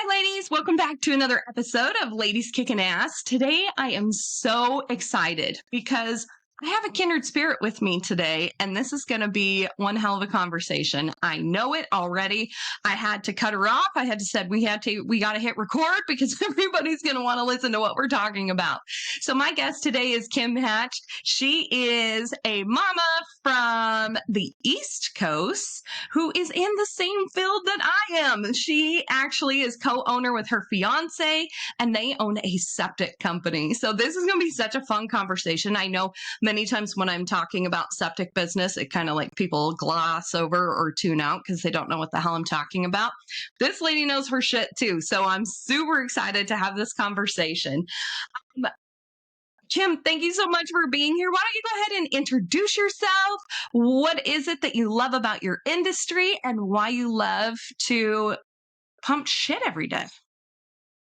Hi, ladies. Welcome back to another episode of Ladies Kicking Ass. Today, I am so excited because I have a kindred spirit with me today, and this is going to be one hell of a conversation. I know it already. I had to cut her off. I had to said we got to hit record because everybody's going to want to listen to what we're talking about. So my guest today is Kim Hatch. She is a mama from the East Coast who is in the same field that I am. She actually is co-owner with her fiance, and they own a septic company. So this is going to be such a fun conversation. I know many times when I'm talking about septic business, it kind of like people gloss over or tune out because they don't know what the hell I'm talking about. This lady knows her shit too. So I'm super excited to have this conversation. Kim, thank you so much for being here. Why don't you go ahead and introduce yourself? What is it that you love about your industry and why you love to pump shit every day?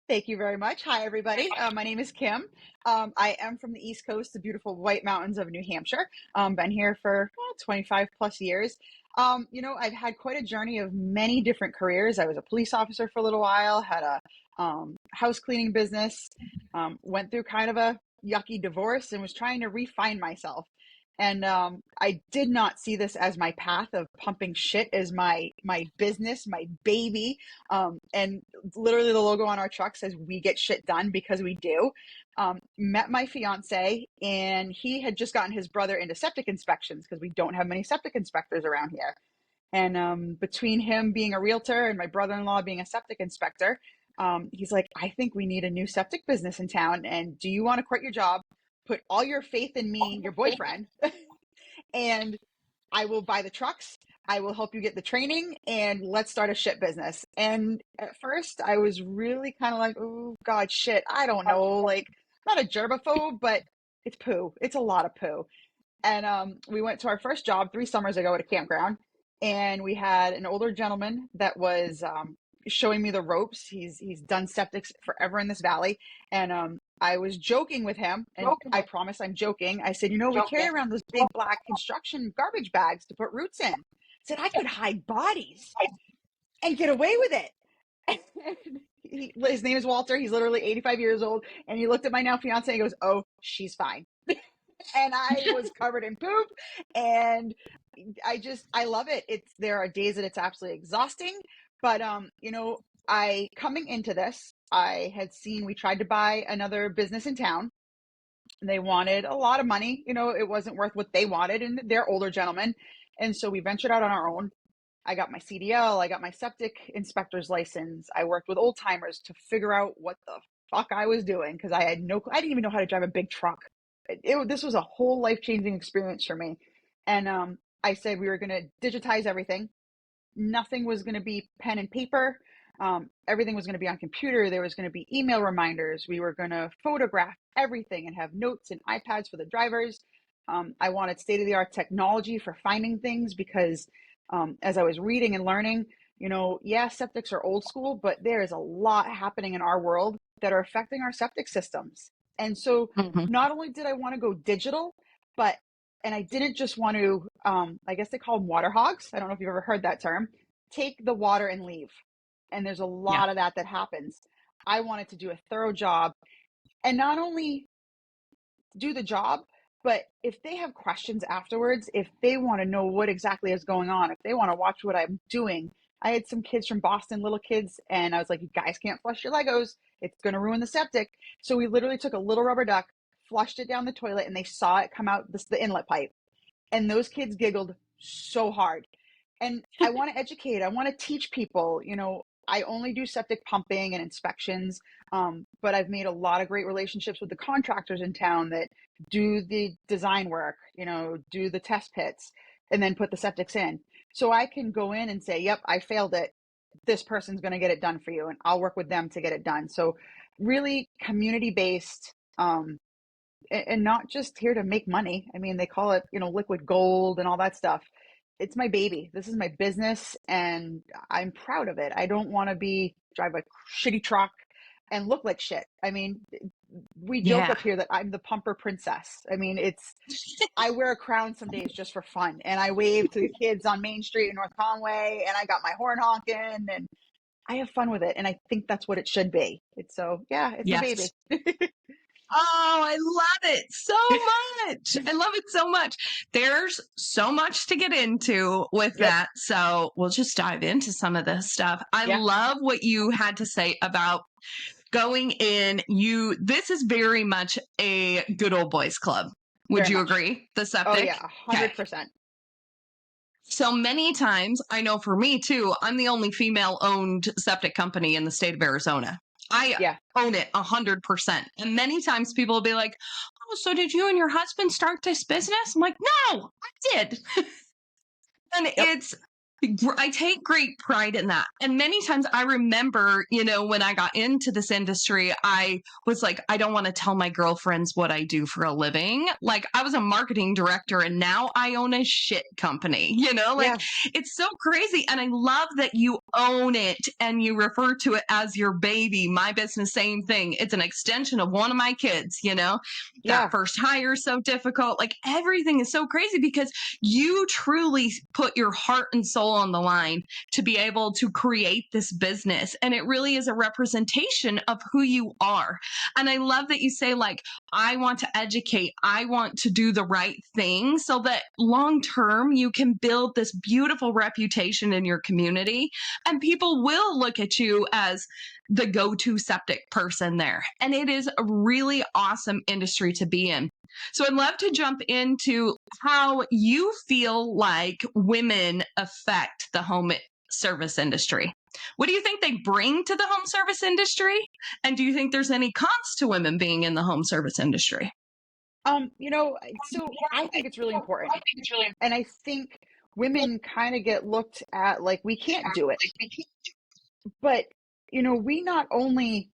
Thank you very much. Hi, everybody. My name is Kim. I am from the East Coast, the beautiful White Mountains of New Hampshire. Been here for 25 plus years. I've had quite a journey of many different careers. I was a police officer for a little while, had a house cleaning business, went through kind of a yucky divorce and was trying to refine myself. And I did not see this as my path of pumping shit as my business, my baby. And literally the logo on our truck says we get shit done because we do. Met my fiance, and he had just gotten his brother into septic inspections because we don't have many septic inspectors around here. And between him being a realtor and my brother-in-law being a septic inspector, he's like, I think we need a new septic business in town. And do you want to quit your job? Put all your faith in me, your boyfriend, and I will buy the trucks. I will help you get the training, and let's start a shit business. And at first I was really kind of like, oh God, shit. I don't know. Like, not a germaphobe, but it's poo. It's a lot of poo. And we went to our first job 3 summers ago at a campground, and we had an older gentleman that was showing me the ropes. He's done septics forever in this valley. And I was joking with him, and I promise I'm joking. I said, we carry around those big black construction garbage bags to put roots in. I said, I could hide bodies and get away with it. His name is Walter. He's literally 85 years old. And he looked at my now fiance and he goes, oh, she's fine. And I was covered in poop, and I love it. There are days that it's absolutely exhausting, but coming into this, I had seen, we tried to buy another business in town. They wanted a lot of money. It wasn't worth what they wanted, and they're older gentlemen. And so we ventured out on our own. I got my CDL, I got my septic inspector's license. I worked with old timers to figure out what the fuck I was doing, because I didn't even know how to drive a big truck. This was a whole life-changing experience for me. And I said we were going to digitize everything. Nothing was going to be pen and paper. Everything was going to be on computer. There was going to be email reminders. We were going to photograph everything and have notes and iPads for the drivers. I wanted state-of-the-art technology for finding things because as I was reading and learning, septics are old school, but there is a lot happening in our world that are affecting our septic systems. And so not only did I want to go digital, and I didn't just want to, I guess they call them water hogs. I don't know if you've ever heard that term. Take the water and leave. And there's a lot of that happens. I wanted to do a thorough job, and not only do the job, but if they have questions afterwards, if they want to know what exactly is going on, if they want to watch what I'm doing. I had some kids from Boston, little kids, and I was like, you guys can't flush your Legos. It's going to ruin the septic. So we literally took a little rubber duck, flushed it down the toilet, and they saw it come out the inlet pipe. And those kids giggled so hard. And I want to educate. I want to teach people. I only do septic pumping and inspections, but I've made a lot of great relationships with the contractors in town that do the design work, do the test pits, and then put the septics in. So I can go in and say, yep, I failed it. This person's going to get it done for you, and I'll work with them to get it done. So really community-based, and not just here to make money. I mean, they call it, liquid gold and all that stuff. It's my baby. This is my business, and I'm proud of it. I don't want to drive a shitty truck and look like shit. I mean, we joke up here that I'm the pumper princess. I mean, I wear a crown some days just for fun, and I wave to the kids on Main Street in North Conway, and I got my horn honking, and I have fun with it. And I think that's what it should be. It's my Yes. baby. Oh, I love it so much. I love it so much. There's so much to get into with Yep. that. So we'll just dive into some of this stuff. I Yeah. love what you had to say about going in. This is very much a good old boys club. Would Very you much. agree? The Oh septic? yeah, Okay. 100%. So many times, I know for me too, I'm the only female owned septic company in the state of Arizona. I Yeah. own it 100%. And many times people will be like, oh, so did you and your husband start this business? I'm like, no, I did. And Yep. I take great pride in that. And many times I remember, when I got into this industry, I was like, I don't want to tell my girlfriends what I do for a living. Like, I was a marketing director and now I own a shit company, like Yeah. it's so crazy. And I love that you own it and you refer to it as your baby. My business, same thing. It's an extension of one of my kids, that Yeah. first hire is so difficult. Like, everything is so crazy because you truly put your heart and soul on the line to be able to create this business. And it really is a representation of who you are. And I love that you say, like, I want to educate, I want to do the right thing so that long term you can build this beautiful reputation in your community. And people will look at you as the go-to septic person there. And it is a really awesome industry to be in. So I'd love to jump into how you feel like women affect the home service industry. What do you think they bring to the home service industry? And do you think there's any cons to women being in the home service industry? So I think it's really important. And I think women kind of get looked at like we can't do it. But, we not only,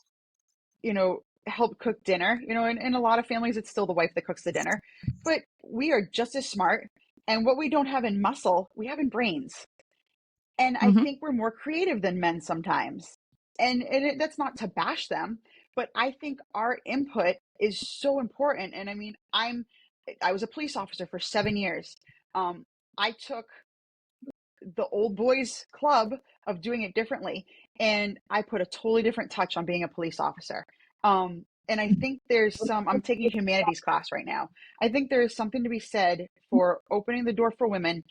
help cook dinner, in a lot of families, it's still the wife that cooks the dinner, but we are just as smart. And what we don't have in muscle, we have in brains. And I Mm-hmm. think we're more creative than men sometimes. And that's not to bash them, but I think our input is so important. And I mean, I was a police officer for 7 years. I took the old boys club of doing it differently, and I put a totally different touch on being a police officer. And I think I'm taking a humanities class right now. I think there is something to be said for opening the door for women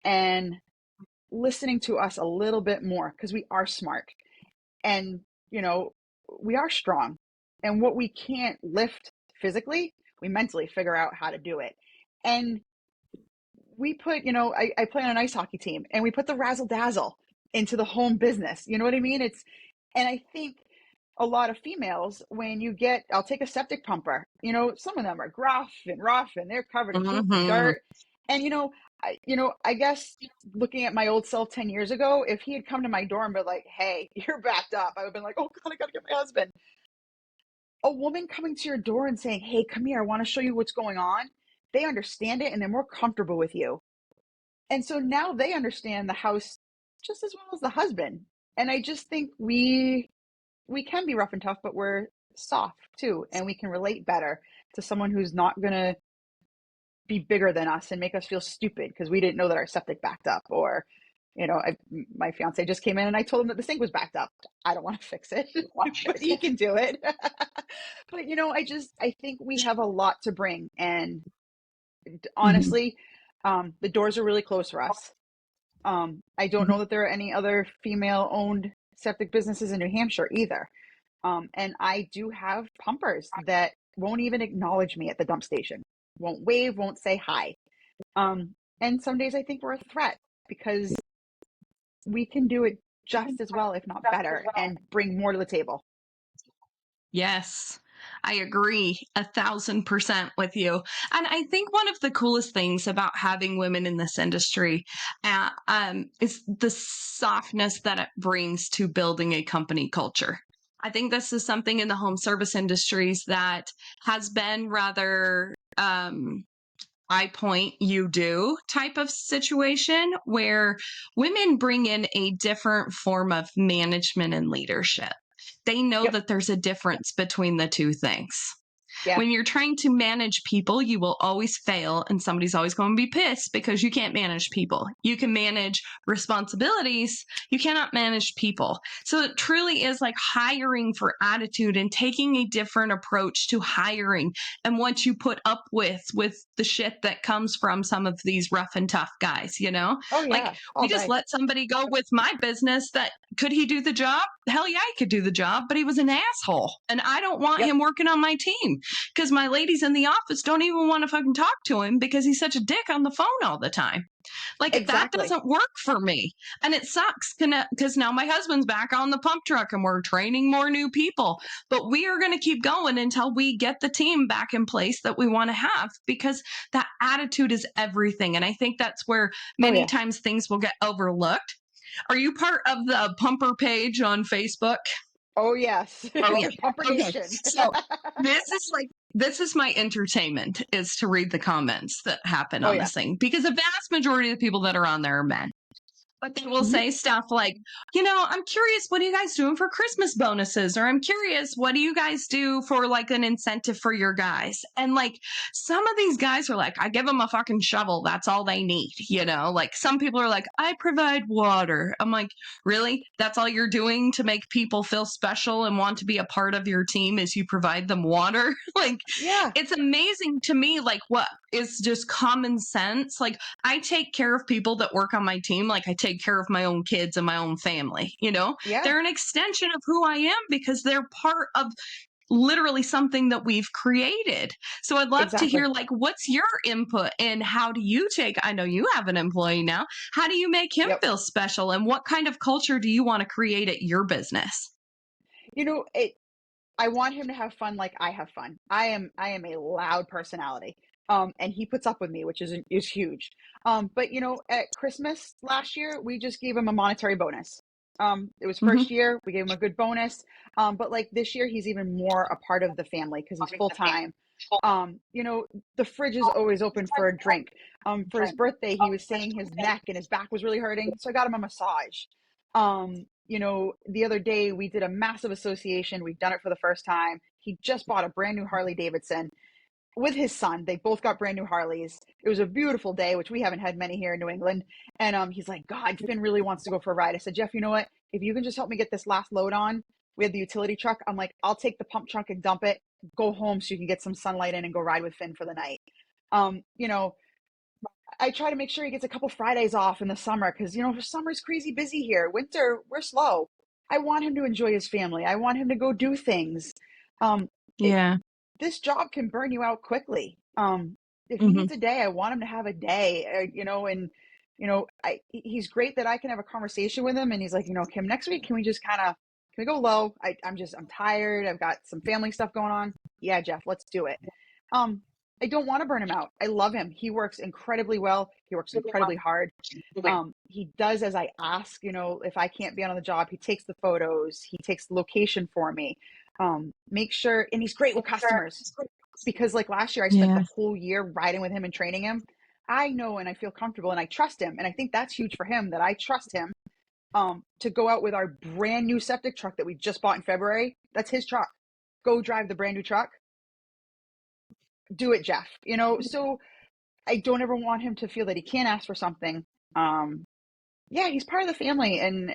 and listening to us a little bit more because we are smart and, we are strong. And what we can't lift physically, we mentally figure out how to do it. And we put, I play on an ice hockey team and we put the razzle dazzle into the home business. You know what I mean? And I think a lot of females, I'll take a septic pumper, some of them are gruff and rough and they're covered in poop and Mm-hmm. dirt. And, I guess looking at my old self 10 years ago, if he had come to my door and been like, hey, you're backed up, I would have been like, oh God, I got to get my husband. A woman coming to your door and saying, hey, come here, I want to show you what's going on. They understand it and they're more comfortable with you. And so now they understand the house just as well as the husband. And I just think we can be rough and tough, but we're soft too, and we can relate better to someone who's not going to be bigger than us and make us feel stupid because we didn't know that our septic backed up. Or, my fiance just came in and I told him that the sink was backed up. I don't want to fix it, but he can do it. But I think we have a lot to bring, and Mm-hmm. honestly, the doors are really closed for us. I don't know that there are any other female-owned septic businesses in New Hampshire either. And I do have pumpers that won't even acknowledge me at the dump station, won't wave, won't say hi. And some days I think we're a threat because we can do it just as well, if not better, and bring more to the table. Yes, I agree 1,000% with you. And I think one of the coolest things about having women in this industry is the softness that it brings to building a company culture. I think this is something in the home service industries that has been rather I point, you do type of situation where women bring in a different form of management and leadership. They know Yep. that there's a difference between the two things. Yeah. When you're trying to manage people, you will always fail, and somebody's always going to be pissed because you can't manage people. You can manage responsibilities, you cannot manage people. So it truly is like hiring for attitude and taking a different approach to hiring and what you put up with the shit that comes from some of these rough and tough guys, you know? Oh Like yeah. we All just day. let somebody go with my business that could he do the job? Hell yeah, he could do the job, but he was an asshole. And I don't want Yep. him working on my team because my ladies in the office don't even want to fucking talk to him because he's such a dick on the phone all the time. Like that Exactly. doesn't work for me. And it sucks because now my husband's back on the pump truck and we're training more new people. But we are going to keep going until we get the team back in place that we want to have, because that attitude is everything. And I think that's where many times things will get overlooked. Are you part of the pumper page on Facebook? Oh yes. Oh yeah. Pumper Okay. Nation. So this is my entertainment, is to read the comments that happen on this thing, because the vast majority of the people that are on there are men. But they will say stuff like, I'm curious, what are you guys doing for Christmas bonuses? Or I'm curious, what do you guys do for like an incentive for your guys? And like some of these guys are like, I give them a fucking shovel. That's all they need. Like some people are like, I provide water. I'm like, really? That's all you're doing to make people feel special and want to be a part of your team, is you provide them water? Like, it's amazing to me, like what is just common sense. Like I take care of people that work on my team like I take care of my own kids and my own family. They're an extension of who I am because they're part of literally something that we've created. So I'd love to hear, like, what's your input and how do you I know you have an employee now. How do you make him feel special, and what kind of culture do you want to create at your business? I want him to have fun like I have fun. I am a loud personality. And he puts up with me, which is huge. But at Christmas last year, we just gave him a monetary bonus. It was first year, we gave him a good bonus. But like this year, he's even more a part of the family because he's full time. The fridge is always open for a drink. For his birthday, he was saying his neck and his back was really hurting, so I got him a massage. The other day we did a massive association. We've done it for the first time. He just bought a brand new Harley Davidson with his son. They both got brand new Harleys. It was a beautiful day, which we haven't had many here in New England. And he's like, God, Finn really wants to go for a ride. I said, Jeff, you know what? If you can just help me get this last load on, we had the utility truck. I'm like, I'll take the pump truck and dump it, go home so you can get some sunlight in and go ride with Finn for the night. I try to make sure he gets a couple Fridays off in the summer because, summer's crazy busy here. Winter, we're slow. I want him to enjoy his family. I want him to go do things. This job can burn you out quickly. If he needs a day, I want him to have a day, he's great that I can have a conversation with him. And he's like, Kim, next week, can we go low? I'm tired. I've got some family stuff going on. Yeah, Jeff, let's do it. I don't want to burn him out. I love him. He works incredibly well. He works incredibly hard. He does as I ask. If I can't be on the job, he takes the photos. He takes the location for me. Make sure, and he's great with customers because like last year, I spent the whole year riding with him and training him. I know and I feel comfortable and I trust him. And I think that's huge for him, that I trust him to go out with our brand new septic truck that we just bought in February. That's his truck. Go drive the brand new truck. Do it, Jeff. So I don't ever want him to feel that he can't ask for something. He's part of the family, and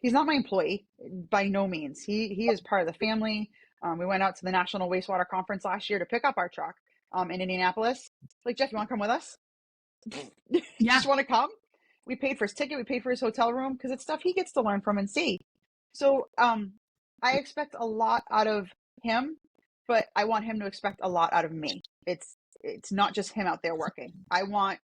he's not my employee by no means. He is part of the family. We went out to the National Wastewater Conference last year to pick up our truck in Indianapolis. Like, Jeff, you want to come with us? You just want to come? We paid for his ticket. We paid for his hotel room because it's stuff he gets to learn from and see. So I expect a lot out of him, but I want him to expect a lot out of me. It's not just him out there working.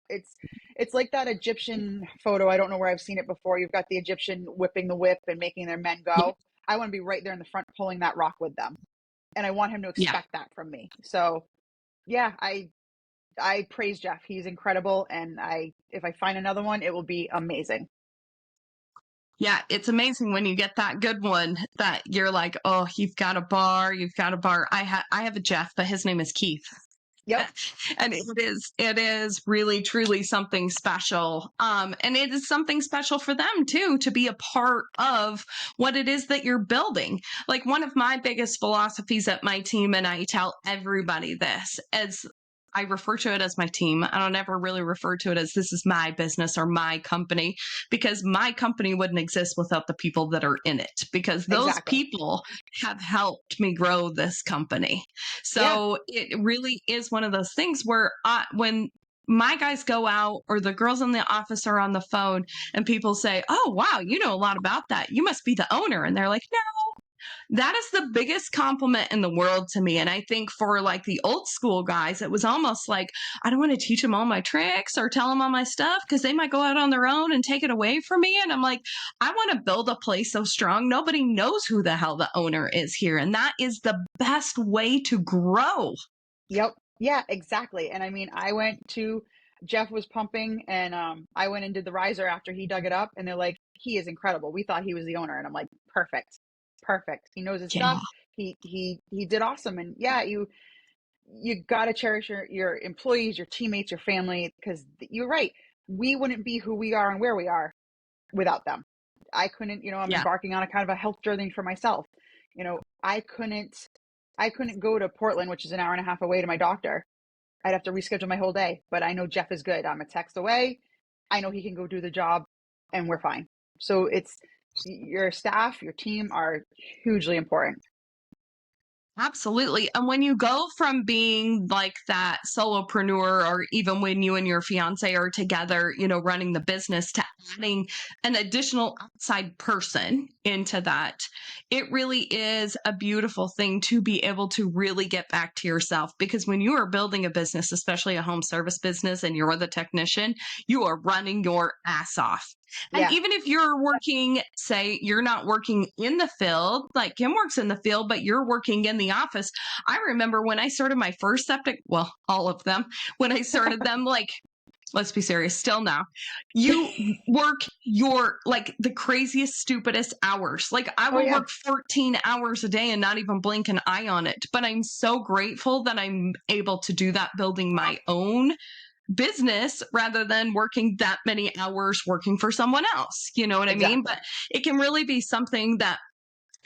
It's like that Egyptian photo. I don't know where I've seen it before. You've got the Egyptian whipping the whip and making their men go. I want to be right there in the front pulling that rock with them. And I want him to expect that from me. So I praise Jeff. He's incredible. And if I find another one, it will be amazing. Yeah, it's amazing when you get that good one that you're like, oh, you've got a bar. I have a Jeff, but his name is Keith. Yep. And it is really truly something special. And it is something special for them too, to be a part of what it is that you're building. Like, one of my biggest philosophies at my team, and I tell everybody this, is I refer to it as my team. I don't ever really refer to it as this is my business or my company, because my company wouldn't exist without the people that are in it, because those Exactly. people have helped me grow this company. Yeah. So it really is one of those things where when my guys go out or the girls in the office are on the phone and people say, "Oh, wow, you know a lot about that. You must be the owner." And they're like, "No." That is the biggest compliment in the world to me. And I think for like the old school guys, it was almost like, I don't want to teach them all my tricks or tell them all my stuff because they might go out on their own and take it away from me. And I'm like, I want to build a place so strong, nobody knows who the hell the owner is here. And that is the best way to grow. Yep. Yeah, exactly. And I mean, Jeff was pumping and I went and did the riser after he dug it up and they're like, he is incredible. We thought he was the owner. And I'm like, perfect. Perfect. He knows his Yeah. stuff. He did awesome. And yeah, you got to cherish your employees, your teammates, your family, because you're right. We wouldn't be who we are and where we are without them. I couldn't, I'm Yeah. embarking on a kind of a health journey for myself. I couldn't go to Portland, which is an hour and a half away to my doctor. I'd have to reschedule my whole day, but I know Jeff is good. I'm a text away. I know he can go do the job and we're fine. So it's your staff, your team are hugely important. Absolutely. And when you go from being like that solopreneur, or even when you and your fiance are together, running the business, to adding an additional outside person into that, it really is a beautiful thing to be able to really get back to yourself. Because when you are building a business, especially a home service business, and you're the technician, you are running your ass off. And Yeah. even if you're working, say you're not working in the field, like Kim works in the field, but you're working in the office. I remember when I started my first septic, well, all of them, when I started them, like, let's be serious, still now, you work your like the craziest, stupidest hours. Like, I Oh will yeah. work 14 hours a day and not even blink an eye on it. But I'm so grateful that I'm able to do that, building my own business rather than working that many hours working for someone else. You know what I mean? Exactly. But it can really be something that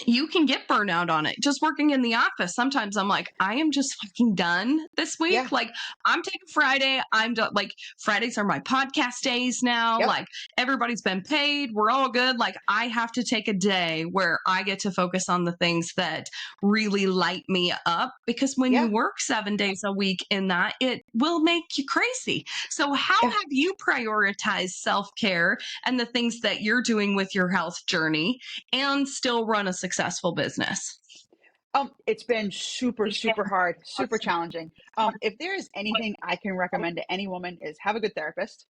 you can get burnout on it. Just working in the office, sometimes I'm like, I am just fucking done this Yeah. week. Like, I'm taking Friday. I'm done. Like, Fridays are my podcast days now. Yep. Like, everybody's been paid. We're all good. Like, I have to take a day where I get to focus on the things that really light me up, because when you Yeah. work 7 days a week in that, it will make you crazy. So how Yeah. have you prioritized self-care and the things that you're doing with your health journey and still run a successful business? It's been super, super hard, super challenging. If there is anything I can recommend to any woman is have a good therapist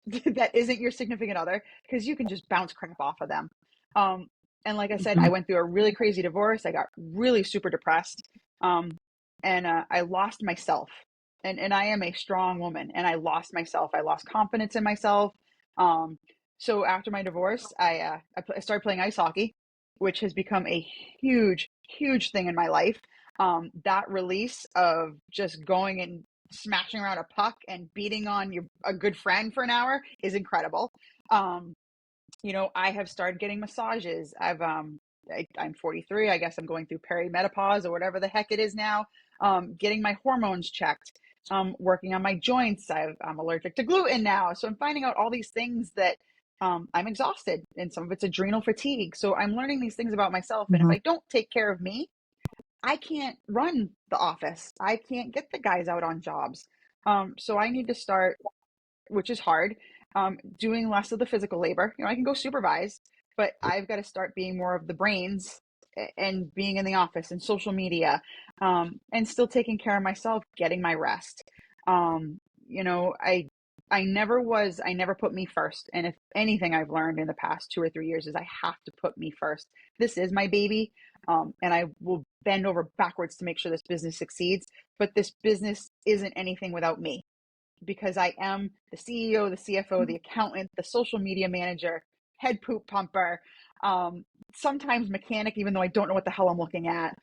that isn't your significant other, because you can just bounce crap off of them. Um, and like I said, I went through a really crazy divorce. I got really super depressed. Um, and I lost myself. And I am a strong woman and I lost myself. I lost confidence in myself. Um, so after my divorce, I started playing ice hockey, which has become a huge, huge thing in my life. That release of just going and smashing around a puck and beating on a good friend for an hour is incredible. Um, I have started getting massages. I'm 43. I guess I'm going through perimenopause or whatever the heck it is now. Getting my hormones checked. Working on my joints. I'm allergic to gluten now, so I'm finding out all these things that I'm exhausted, and some of it's adrenal fatigue. So I'm learning these things about myself, and if Mhm. I don't take care of me, I can't run the office. I can't get the guys out on jobs. So I need to start, which is hard, doing less of the physical labor. I can go supervise, but I've got to start being more of the brains and being in the office and social media, and still taking care of myself, getting my rest. Um, you know, I I never put me first. And if anything I've learned in the past 2 or 3 years is I have to put me first. This is my baby. And I will bend over backwards to make sure this business succeeds. But this business isn't anything without me, because I am the CEO, the CFO, the accountant, the social media manager, head poop pumper, sometimes mechanic, even though I don't know what the hell I'm looking at.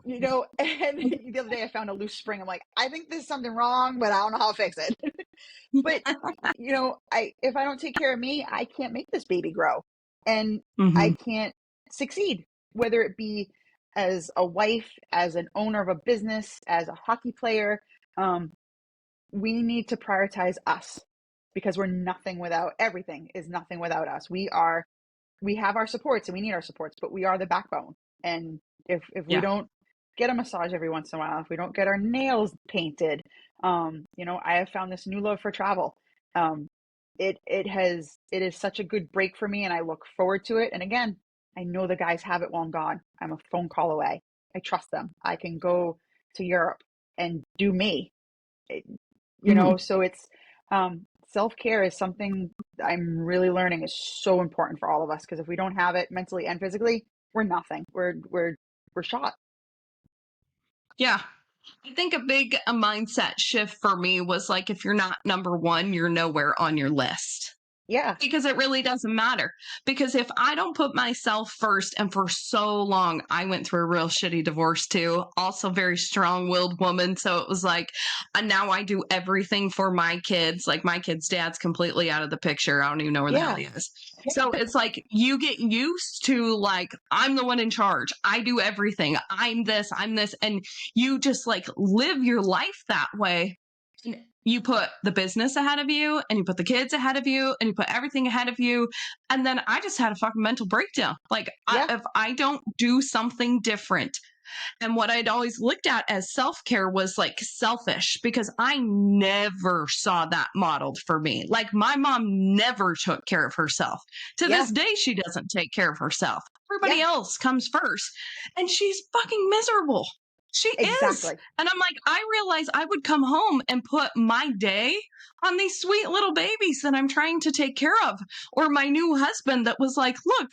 You know, and the other day I found a loose spring. I'm like, I think there's something wrong, but I don't know how to fix it. But you know, I if I don't take care of me, I can't make this baby grow, and I Hmm. can't succeed, whether it be as a wife, as an owner of a business, as a hockey player. Um, we need to prioritize us because we're nothing without everything is nothing without us. We have our supports and we need our supports, but we are the backbone. And if we Yeah. don't get a massage every once in a while, if we don't get our nails painted, you know, I have found this new love for travel. Um, it is such a good break for me, and I look forward to it. And again, I know the guys have it while I'm gone. I'm a phone call away. I trust them. I can go to Europe and do me. You Hmm. know, so it's self-care is something I'm really learning is so important for all of us, because if we don't have it mentally and physically, we're nothing. We're shot. Yeah. I think a mindset shift for me was like, if you're not number one, you're nowhere on your list. Yeah. Because it really doesn't matter. Because if I don't put myself first, and for so long, I went through a real shitty divorce too, also very strong willed woman. So it was like, and now I do everything for my kids. Like my kid's dad's completely out of the picture. I don't even know where the hell Yeah. he is. So it's like you get used to like, I'm the one in charge. I do everything. I'm this. And you just like live your life that way. And you put the business ahead of you, and you put the kids ahead of you, and you put everything ahead of you. And then I just had a fucking mental breakdown. Like, Yeah. if I don't do something different, and what I'd always looked at as self care was like selfish, because I never saw that modeled for me. Like, my mom never took care of herself. To Yeah. this day, she doesn't take care of herself. Everybody Yeah. else comes first, and she's fucking miserable. She is. Exactly. And I'm like, I realized I would come home and put my day on these sweet little babies that I'm trying to take care of, or my new husband that was like, look,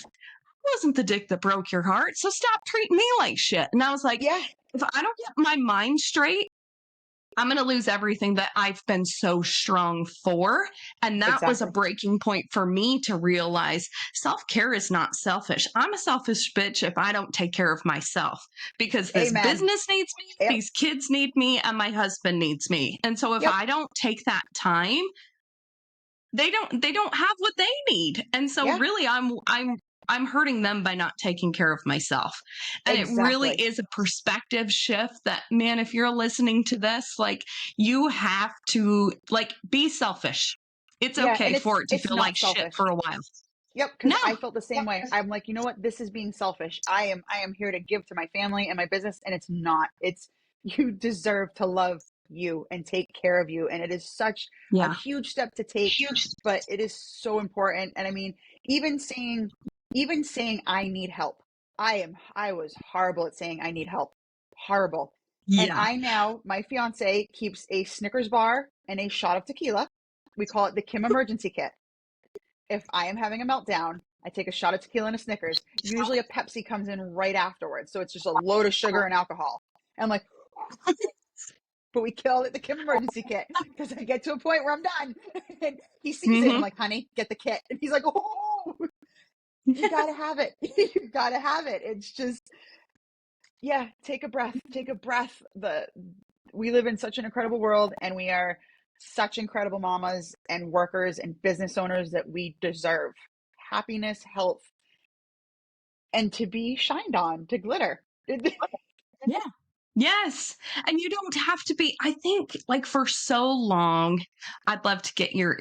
wasn't the dick that broke your heart, so stop treating me like shit. And I was like, Yeah. if I don't get my mind straight, I'm going to lose everything that I've been so strong for. And that was a Exactly. breaking point for me to realize self-care is not selfish. I'm a selfish bitch if I don't take care of myself, because this Amen. business needs me, Yep. these kids need me, and my husband needs me. And so if Yep. I don't take that time, they don't have what they need. And so Yeah. really I'm hurting them by not taking care of myself. And it really Exactly. is a perspective shift that, man, if you're listening to this, like, you have to like be selfish. It's Yeah. okay And for it to it's feel like not shit selfish. for a while. Yep, because No. I felt the same way. I'm like, you know what? This is being selfish. I am here to give to my family and my business, and it's not. It's you deserve to love you and take care of you. And it is such a Yeah. huge step to take, but it is so important. And I mean, even saying even saying I need help. I was horrible at saying I need help. Horrible. And Yeah. I now, my fiance keeps a Snickers bar and a shot of tequila. We call it the Kim emergency kit. If I am having a meltdown, I take a shot of tequila and a Snickers. Usually a Pepsi comes in right afterwards. So it's just a load of sugar and alcohol. And I'm like, but we call it the Kim emergency kit because I get to a point where I'm done. And he sees it and I'm Hmm. like, honey, get the kit. And he's like, oh, you got to have it. You got to have it. It's just, yeah, take a breath. Take a breath. We live in such an incredible world, and we are such incredible mamas and workers and business owners that we deserve happiness, health, and to be shined on, to glitter. Yeah. Yes. And you don't have to be, I think, like, for so long, I'd love to get your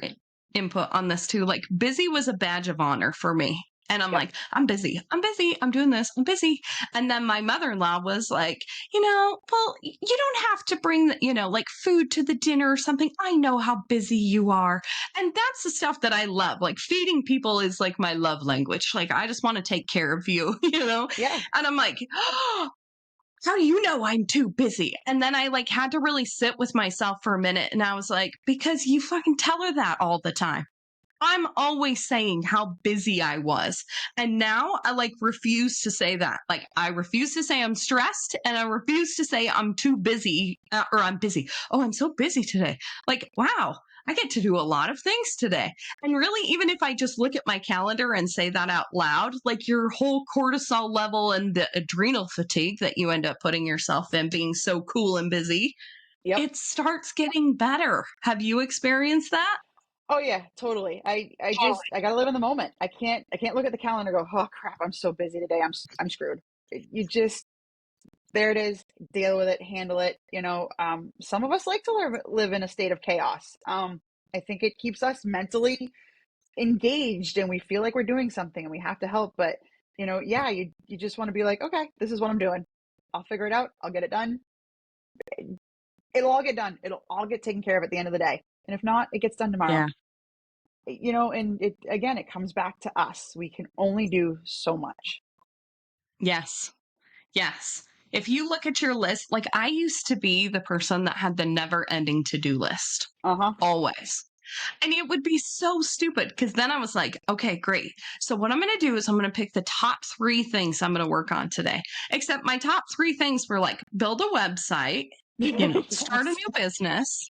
input on this too. Like, busy was a badge of honor for me. And I'm Yep. like, I'm busy. I'm busy. I'm doing this. I'm busy. And then my mother in law was like, well, you don't have to bring, like food to the dinner or something. I know how busy you are. And that's the stuff that I love. Like, feeding people is like my love language. Like, I just want to take care of you, Yeah. And I'm like, how do you know I'm too busy? And then I like had to really sit with myself for a minute. And I was like, because you fucking tell her that all the time. I'm always saying how busy I was. And now I like refuse to say that. Like, I refuse to say I'm stressed, and I refuse to say I'm too busy or I'm busy. Oh, I'm so busy today. Like, wow. I get to do a lot of things today. And really, even if I just look at my calendar and say that out loud, like your whole cortisol level and the adrenal fatigue that you end up putting yourself in being so cool and busy, Yep. it starts getting better. Have you experienced that? Oh yeah, totally. I gotta live in the moment. I can't look at the calendar and go, oh crap, I'm so busy today. I'm screwed. You just, there it is, deal with it, handle it. Some of us like to live in a state of chaos. I think it keeps us mentally engaged and we feel like we're doing something and we have to help. But yeah, you just want to be like, okay, this is what I'm doing. I'll figure it out. I'll get it done. It'll all get done. It'll all get taken care of at the end of the day. And if not, it gets done tomorrow. Yeah. And it comes back to us. We can only do so much. Yes. Yes. If you look at your list, like I used to be the person that had the never ending to-do list. Uh-huh. Always. And it would be so stupid because then I was like, okay, great. So what I'm going to do is I'm going to pick the top 3 things I'm going to work on today. Except my top 3 things were like build a website, start a Yes. new business,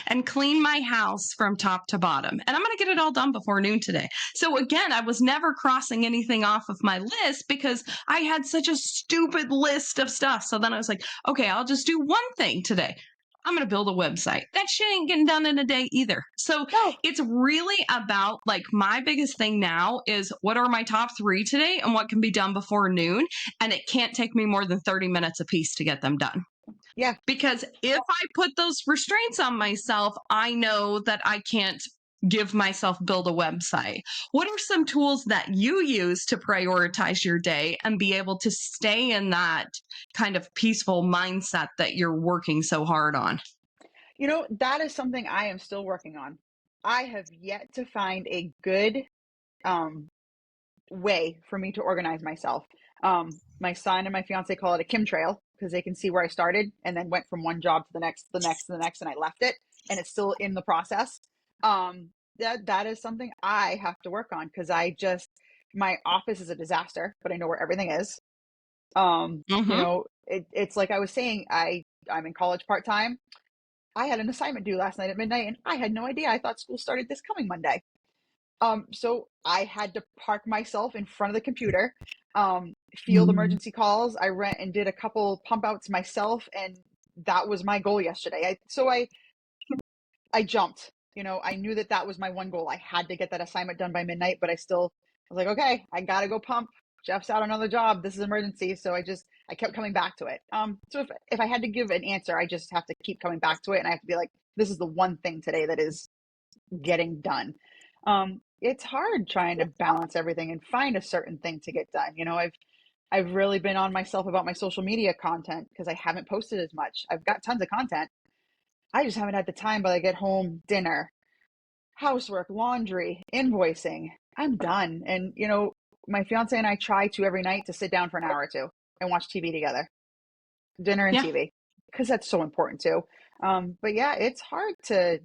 and clean my house from top to bottom. And I'm going to get it all done before noon today. So again, I was never crossing anything off of my list because I had such a stupid list of stuff. So then I was like, okay, I'll just do one thing today. I'm going to build a website. That shit ain't getting done in a day either. So No. it's really about like my biggest thing now is what are my top 3 today and what can be done before noon. And it can't take me more than 30 minutes a piece to get them done. Yeah. Because if I put those restraints on myself, I know that I can't give myself build a website. What are some tools that you use to prioritize your day and be able to stay in that kind of peaceful mindset that you're working so hard on? That is something I am still working on. I have yet to find a good um way for me to organize myself. My son and my fiance call it a Kim trail because they can see where I started and then went from one job to the next, the next, the next, and I left it, and it's still in the process. That is something I have to work on because my office is a disaster, but I know where everything is. Mm-hmm. It's like I was saying, I'm in college part time. I had an assignment due last night at midnight, and I had no idea. I thought school started this coming Monday. So I had to park myself in front of the computer, field emergency calls. I went and did a couple pump outs myself, and that was my goal yesterday. I jumped. I knew that was my one goal. I had to get that assignment done by midnight, but I was like, okay, I gotta go pump. Jeff's out on another job. This is emergency, so I kept coming back to it. So if I had to give an answer, I just have to keep coming back to it, and I have to be like, this is the one thing today that is getting done. It's hard trying to balance everything and find a certain thing to get done. I've really been on myself about my social media content because I haven't posted as much. I've got tons of content. I just haven't had the time, but I get home, dinner, housework, laundry, invoicing. I'm done. And my fiance and I try to every night to sit down for an hour or two and watch TV together, dinner and Yeah. TV, because that's so important too. But yeah, it's hard to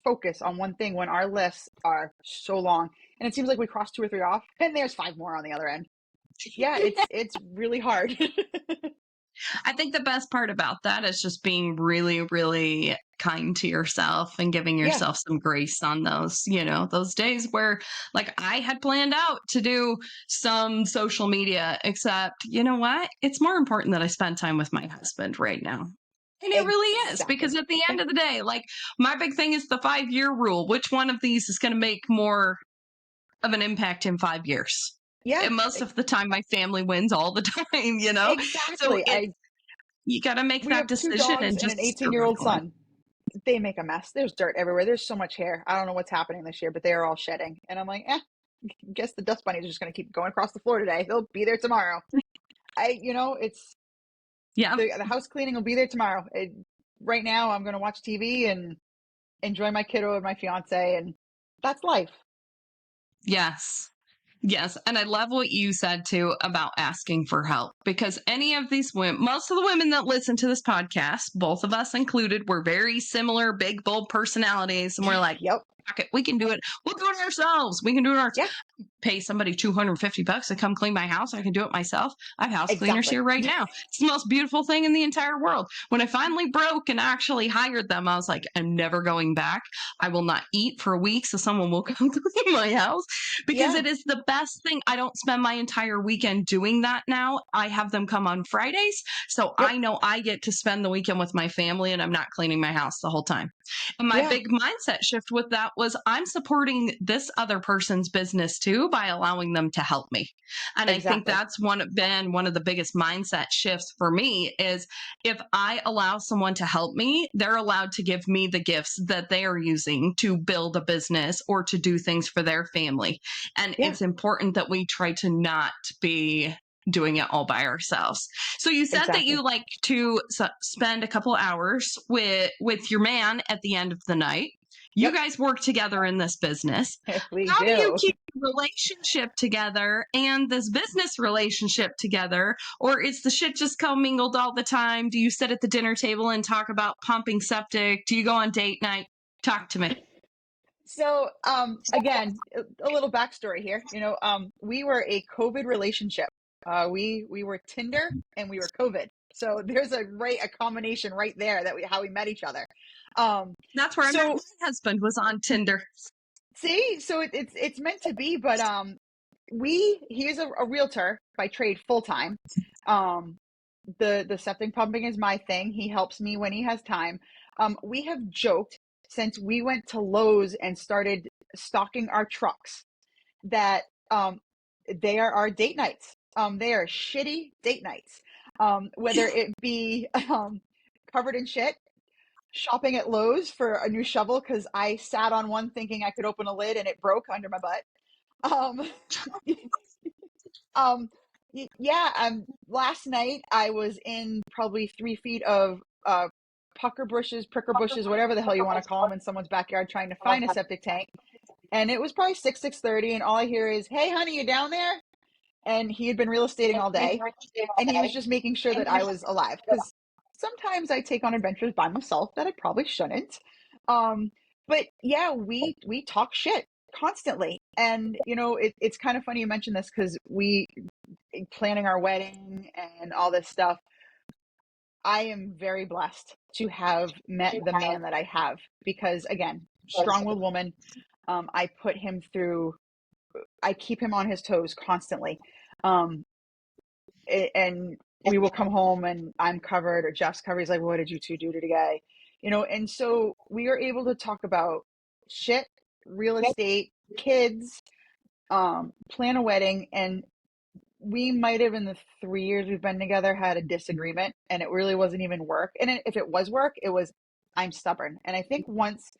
focus on one thing when our lists are so long, and it seems like we cross 2 or 3 off and there's 5 more on the other end. Yeah, it's really hard. I think the best part about that is just being really, really kind to yourself and giving Yeah, yourself some grace on those days where like I had planned out to do some social media, except you know what? It's more important that I spend time with my husband right now. And it really is because exactly. at the Yeah, end of the day, like my big thing is the 5-year rule. Which one of these is going to make more of an impact in 5 years? yeah, And most of the time, my family wins all the time. So exactly. you got to make We that have 2 decision dogs and and an just start 18-year-old going. son. They make a mess. There's dirt everywhere. There's so much hair. I don't know what's happening this year, but they are all shedding. And I'm like, guess the dust bunnies are just going to keep going across the floor today. They'll be there tomorrow. It's Yeah. the house cleaning will be there tomorrow. Right now, I'm going to watch TV and enjoy my kiddo and my fiance, and that's life. Yes. Yes. And I love what you said too about asking for help because any of these women, most of the women that listen to this podcast, both of us included, were very similar, big, bold personalities. And we're like, Yep. pocket. We can do it. We'll do it ourselves. We can do it ourselves. Yeah, Pay somebody $250 to come clean my house. I can do it myself. I have house cleaners exactly. here right now. It's the most beautiful thing in the entire world. When I finally broke and actually hired them, I was like, I'm never going back. I will not eat for a week so someone will come clean my house, because Yeah, it is the best thing. I don't spend my entire weekend doing that now. I have them come on Fridays. So yep, I know I get to spend the weekend with my family and I'm not cleaning my house the whole time. And my yeah, big mindset shift with that was I'm supporting this other person's business too by allowing them to help me. And I think exactly. that's been one of the biggest mindset shifts for me is if I allow someone to help me, they're allowed to give me the gifts that they are using to build a business or to do things for their family. And Yeah, it's important that we try to not be doing it all by ourselves. So you said that exactly. you like to spend a couple hours with your man at the end of the night. You Yep, guys work together in this business. we How do you do. keep the relationship together and this business relationship together? Or is the shit just commingled all the time? Do you sit at the dinner table and talk about pumping septic? Do you go on date night? Talk to me. So, again, a little backstory here. We were a COVID relationship. We were Tinder and we were COVID. So there's a combination right there that how we met each other. Um, That's where I met so my husband, was on Tinder. see, so it's meant to be, but he's a realtor by trade full time. Um, the septic pumping is my thing. He helps me when he has time. We have joked since we went to Lowe's and started stocking our trucks that they are our date nights. They are shitty date nights. Whether it be covered in shit, shopping at Lowe's for a new shovel because I sat on one thinking I could open a lid and it broke under my butt. Um, Um, yeah, last night I was in probably 3 feet of pucker bushes, pricker bushes, whatever the hell you want to call them, in someone's backyard trying to find a septic tank. And it was probably 6:30, and all I hear is, "Hey, honey, you down there?" And he had been real estating all day, and he was just making sure that I was alive because sometimes I take on adventures by myself that I probably shouldn't. Um, but yeah, we talk shit constantly, and it's kind of funny you mentioned this because we planning our wedding and all this stuff. I am very blessed to have met the man that I have because, again, strong-willed woman. I put him through. I keep him on his toes constantly. Um, and we will come home and I'm covered or Jeff's covered. He's like, "What did you two do today?" And so we are able to talk about shit, real estate, kids, plan a wedding, and we might have in the 3 years we've been together had a disagreement, and it really wasn't even work. And if it was work, it was I'm stubborn. And I think once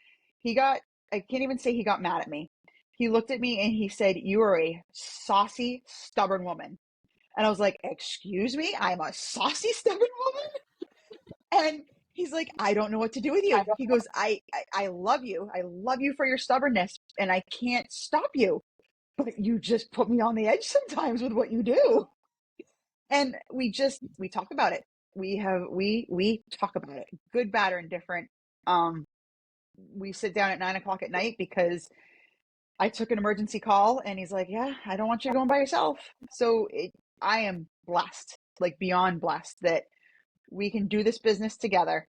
he got, I can't even say he got mad at me. He looked at me and he said, "You are a saucy, stubborn woman." And I was like, "Excuse me, I'm a saucy, stubborn woman?" And he's like, "I don't know what to do with you." He goes, I love you. I love you for your stubbornness, and I can't stop you. But you just put me on the edge sometimes with what you do. And we talk about it. We talk about it, good, bad, or indifferent. Um, we sit down at 9 o'clock at night because I took an emergency call, and he's like, "Yeah, I don't want you going by yourself." So I am blessed, like beyond blessed, that we can do this business together,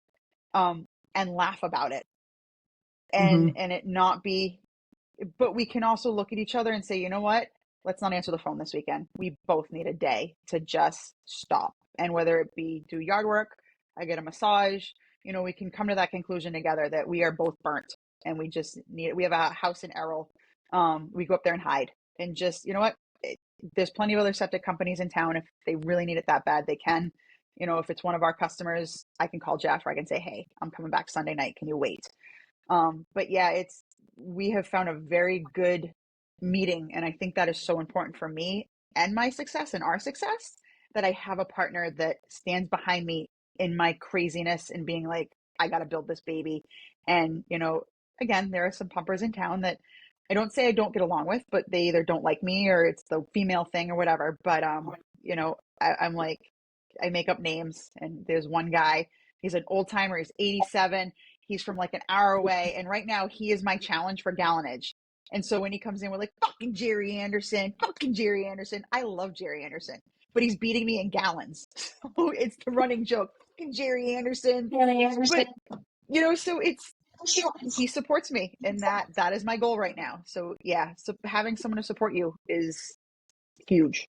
and laugh about it, and Mm-hmm. it not be. But we can also look at each other and say, "You know what? Let's not answer the phone this weekend. We both need a day to just stop." And whether it be do yard work, I get a massage, we can come to that conclusion together that we are both burnt and we just need it. We have a house in Errol. We go up there and hide and just, you know what? There's plenty of other septic companies in town. If they really need it that bad, they can. If it's one of our customers, I can call Jeff or I can say, "Hey, I'm coming back Sunday night. Can you wait?" But yeah, we have found a very good meeting, and I think that is so important for me and my success and our success, that I have a partner that stands behind me in my craziness and being like, "I got to build this baby." And again, there are some pumpers in town that I don't say I don't get along with, but they either don't like me or it's the female thing or whatever. But I'm like, I make up names, and there's one guy. He's an old timer. He's 87. He's from like an hour away. And right now he is my challenge for gallonage. And so when he comes in, we're like, fucking Jerry Anderson, fucking Jerry Anderson. I love Jerry Anderson, but he's beating me in gallons. So it's the running joke, fucking Jerry Anderson. But, you know, so he supports me, and that is my goal right now. So yeah, so having someone to support you is huge.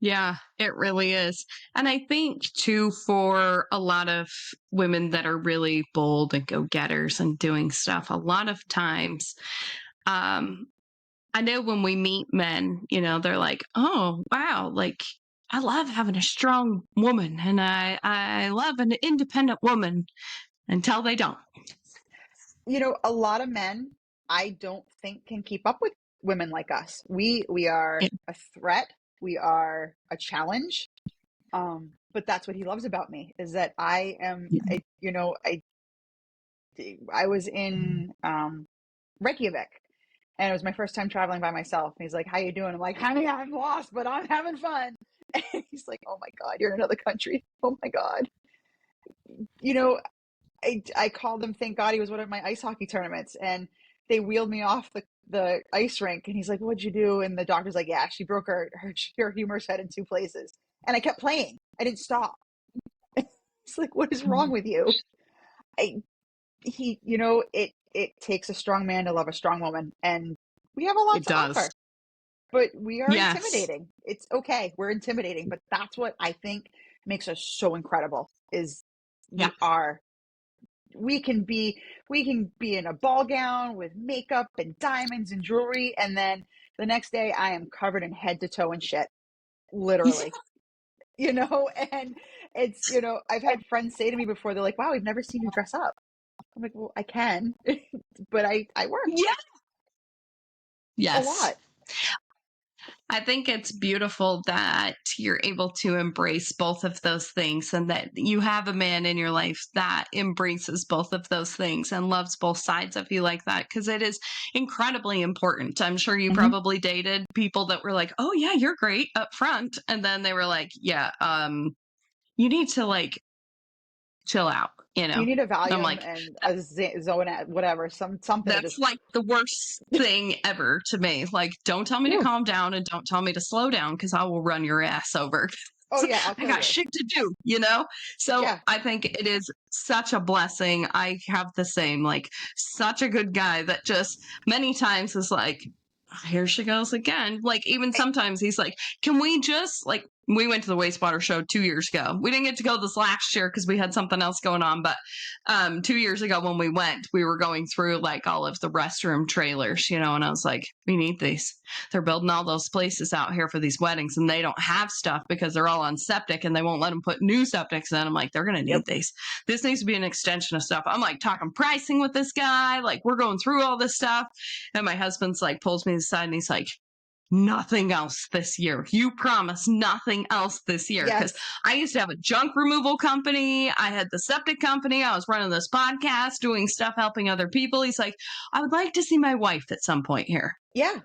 Yeah, it really is. And I think too, for a lot of women that are really bold and go-getters and doing stuff, a lot of times, I know when we meet men, they're like, oh, wow, like I love having a strong woman and I love an independent woman until they don't. You know, a lot of men, I don't think can keep up with women like us. We are a threat. We are a challenge. But that's what he loves about me, is that I am, I was in Reykjavik, and it was my first time traveling by myself. And he's like, how you doing? I'm like, honey, I'm lost, but I'm having fun. And he's like, oh my God, you're in another country. Oh my God. You know, I called him, thank God he was one of my ice hockey tournaments, and they wheeled me off the ice rink, and he's like, what'd you do? And the doctor's like, yeah, she broke her humerus head in 2 places. And I kept playing. I didn't stop. It's like, what is wrong with you? It takes a strong man to love a strong woman, and we have a lot It to does. offer, but we are Yes. intimidating. It's okay. We're intimidating, but that's what I think makes us so incredible is we can be in a ball gown with makeup and diamonds and jewelry, and then the next day I am covered in head to toe in shit, literally. And it's, I've had friends say to me before, they're like, wow, we've never seen you dress up. I'm like, well, I can, but I work Yeah. a Yes. lot. I think it's beautiful that you're able to embrace both of those things and that you have a man in your life that embraces both of those things and loves both sides of you like that, because it is incredibly important. I'm sure you probably dated people that were like, oh yeah, you're great up front. And then they were like, yeah, you need to like chill out, You need a I'm Valium like, and a Zonat, whatever, something to that's just. like the worst thing ever to me. Like, don't tell me to calm down and don't tell me to slow down, because I will run your ass over. Oh yeah, I'll I kill got you. shit to do, So Yeah. I think it is such a blessing. I have the same, like, such a good guy that just many times is like, here she goes again. Like, even sometimes he's like, can we just, like, we went to the wastewater show 2 years ago. We didn't get to go this last year because we had something else going on. But 2 years ago when we went, we were going through like all of the restroom trailers, and I was like, we need these. They're building all those places out here for these weddings, and they don't have stuff because they're all on septic and they won't let them put new septics in. I'm like, they're going to need these. This needs to be an extension of stuff. I'm like talking pricing with this guy. Like, we're going through all this stuff. And my husband's like, pulls me aside and he's like, nothing else this year. You promise nothing else this year. Because I used to have a junk removal company. I had the septic company. I was running this podcast, doing stuff, helping other people. He's like, I would like to see my wife at some point here. Yeah.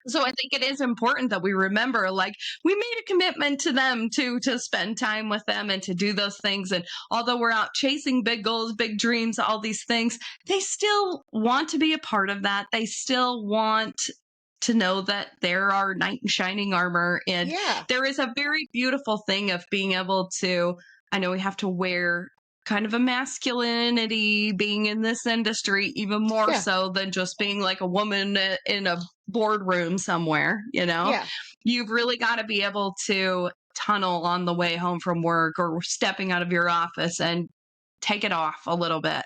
So I think it is important that we remember, like, we made a commitment to them to spend time with them and to do those things. And although we're out chasing big goals, big dreams, all these things, they still want to be a part of that. They still want to know that they're our knight in shining armor. And there is a very beautiful thing of being able to, I know we have to wear kind of a masculinity being in this industry, even more so than just being like a woman in a boardroom somewhere, You've really got to be able to tunnel on the way home from work or stepping out of your office and take it off a little bit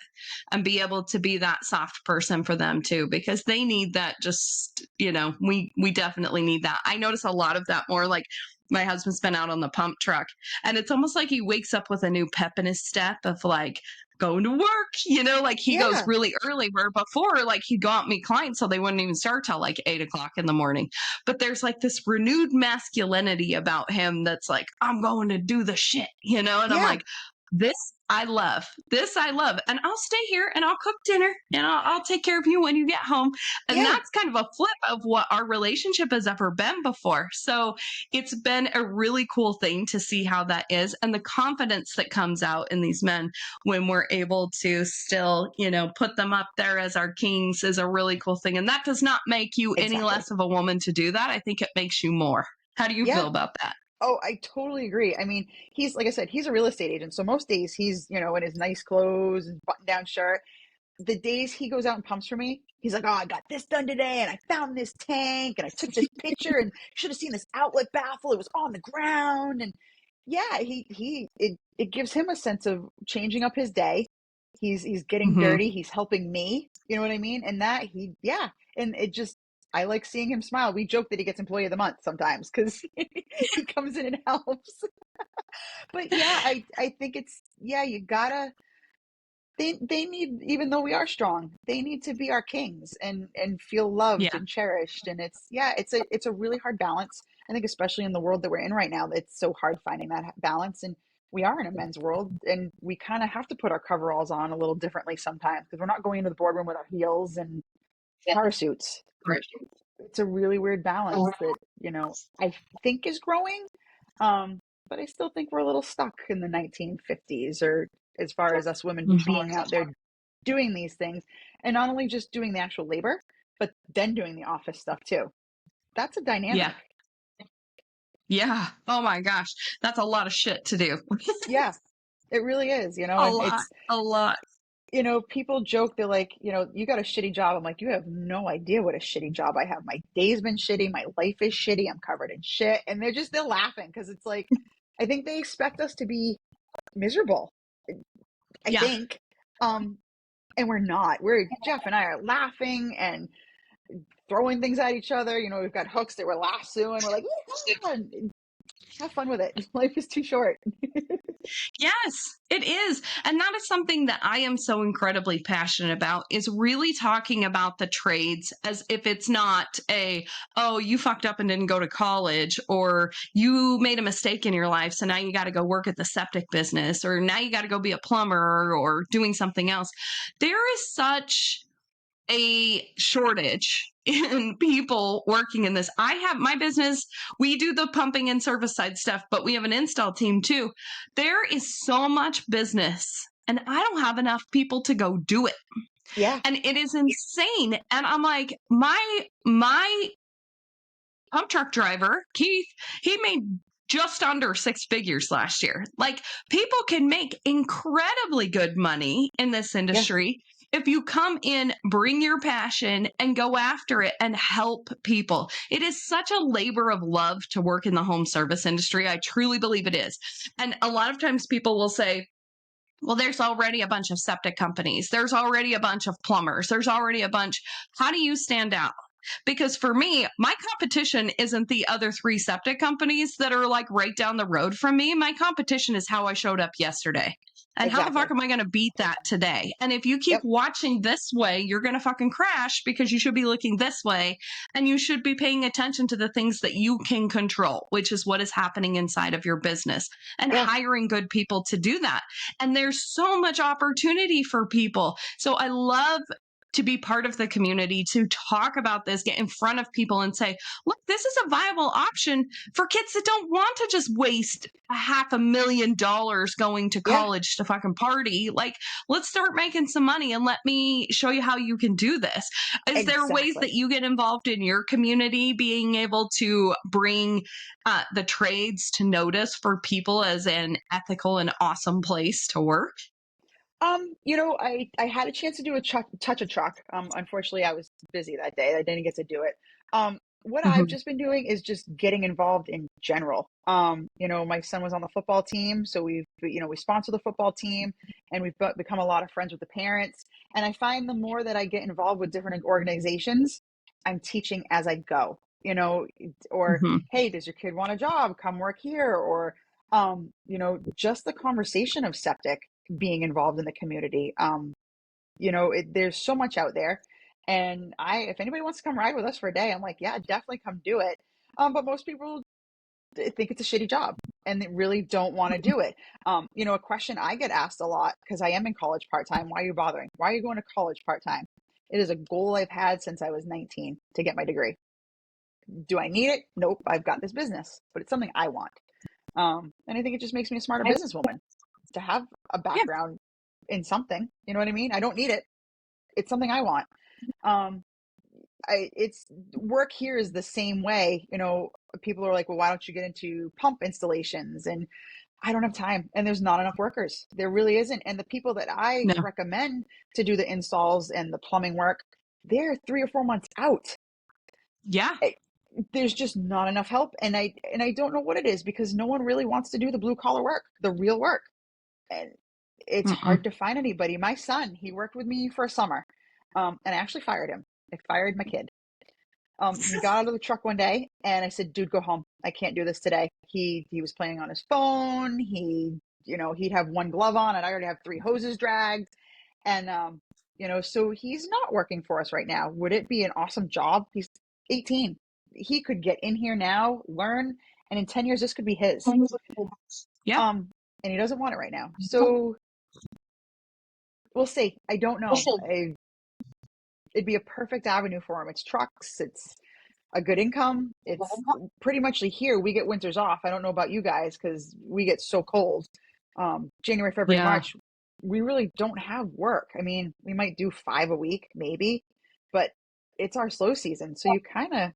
and be able to be that soft person for them too, because they need that. Just, we definitely need that. I notice a lot of that more. Like, my husband's been out on the pump truck and it's almost like he wakes up with a new pep in his step of like going to work, like he goes really early, where before, like, he'd go out and meet clients so they wouldn't even start till like 8:00 in the morning. But there's like this renewed masculinity about him that's like, I'm going to do the shit, and I'm like, This I love. This I love. And I'll stay here and I'll cook dinner and I'll take care of you when you get home. And Yeah, that's kind of a flip of what our relationship has ever been before. So it's been a really cool thing to see how that is. And the confidence that comes out in these men when we're able to still, put them up there as our kings is a really cool thing. And that does not make you any exactly. less of a woman to do that. I think it makes you more. How do you Yeah. feel about that? Oh, I totally agree. I mean, he's, like I said, he's a real estate agent. So most days he's, in his nice clothes and button down shirt. The days he goes out and pumps for me, he's like, "Oh, I got this done today, and I found this tank, and I took this picture, and you should have seen this outlet baffle. It was on the ground." And yeah, it gives him a sense of changing up his day. He's getting Mm-hmm. dirty. He's helping me. You know what I mean? And that yeah, and it just. I like seeing him smile. We joke that he gets employee of the month sometimes because he comes in and helps. But yeah, I think it's yeah, you gotta they need, even though we are strong, they need to be our kings and feel loved Yeah. and cherished. And it's a really hard balance. I think especially in the world that we're in right now, it's so hard finding that balance. And we are in a men's world, and we kind of have to put our coveralls on a little differently sometimes because we're not going into the boardroom with our heels and parasuits. It's a really weird balance that I think is growing, um, but I still think we're a little stuck in the 1950s, or as far as us women Mhm. being out there doing these things, and not only just doing the actual labor, but then doing the office stuff too. That's a Yeah. dynamic. Yeah. Oh my gosh. That's a lot of shit to do. Yeah, it really is, A and lot. it's, A lot. people joke, they're like, you got a shitty job. I'm like, you have no idea what a shitty job I have. My day's been shitty. My life is shitty. I'm covered in shit. And they're laughing because it's like, I think they expect us to be miserable. I Yeah. think. And we're not. Jeff and I are laughing and throwing things at each other. We've got hooks that we're lassoing. We're like, yeah, have fun with it. Life is too short. Yes, it is. And that is something that I am so incredibly passionate about is really talking about the trades as if it's not oh, you fucked up and didn't go to college, or you made a mistake in your life. So now you got to go work at the septic business, or now you got to go be a plumber or doing something else. There is such a shortage in people working in this. I have my business, we do the pumping and service side stuff, but we have an install team too. There is so much business, and I don't have enough people to go do it. Yeah. And it is insane. And I'm like, my pump truck driver, Keith, he made just under six figures last year. Like, people can make incredibly good money in this Yeah. industry if you come in, bring your passion, and go after it and help people. It is such a labor of love to work in the home service industry. I truly believe it is. And a lot of times people will say, well, there's already a bunch of septic companies. There's already a bunch of plumbers. There's already a bunch. How do you stand out? Because for me, my competition isn't the other three septic companies that are like right down the road from me. My competition is how I showed up yesterday. And how the fuck Exactly. am I going to beat that today? And if you keep Yep. watching this way, you're going to fucking crash because you should be looking this way and you should be paying attention to the things that you can control, which is what is happening inside of your business and Yeah. hiring good people to do that. And there's so much opportunity for people. So I love to be part of the community, to talk about this, get in front of people and say, look, this is a viable option for kids that don't want to just waste $500,000 going to Yeah. college to fucking party. Like, let's start making some money and let me show you how you can do this. Is there ways that Exactly. you get involved in your community, being able to bring the trades to notice for people as an ethical and awesome place to work? I had a chance to do a touch a truck. Unfortunately, I was busy that day. I didn't get to do it. What I've Mhm. just been doing is just getting involved in general. My son was on the football team, so we sponsor the football team, and we've become a lot of friends with the parents. And I find the more that I get involved with different organizations, I'm teaching as I go. Or Mhm. hey, does your kid want a job? Come work here. Or just the conversation of septic being involved in the community. There's so much out there, and if anybody wants to come ride with us for a day, I'm like, yeah, definitely come do it. But most people think it's a shitty job and they really don't want to do it. A question I get asked a lot, because I am in college part-time. Why are you bothering? Why are you going to college part-time? It is a goal I've had since I was 19 to get my degree. Do I need it? Nope. I've got this business, but it's something I want. And I think it just makes me a smarter businesswoman to have a background in something. You know what I mean? I don't need it. It's something I want. It's work here is the same way. People are like, well, why don't you get into pump installations? And I don't have time, and there's not enough workers. There really isn't. And the people that I recommend to do the installs and the plumbing work, they're 3 or 4 months out. Yeah. There's just not enough help. And I don't know what it is, because no one really wants to do the blue collar work, the real work. And it's hard to find anybody. My son, he worked with me for a summer, and I actually fired him. I fired my kid. He got out of the truck one day and I said, dude, go home. I can't do this today. He was playing on his phone. He'd have one glove on and I already have 3 hoses dragged. And, so he's not working for us right now. Would it be an awesome job? He's 18. He could get in here now, learn, and in 10 years, this could be his. Yeah. And he doesn't want it right now. So we'll see. I don't know. It'd be a perfect avenue for him. It's trucks. It's a good income. It's pretty much here. We get winters off. I don't know about you guys, because we get so cold. January, February, March, we really don't have work. I mean, we might do 5 a week, maybe, but it's our slow season. So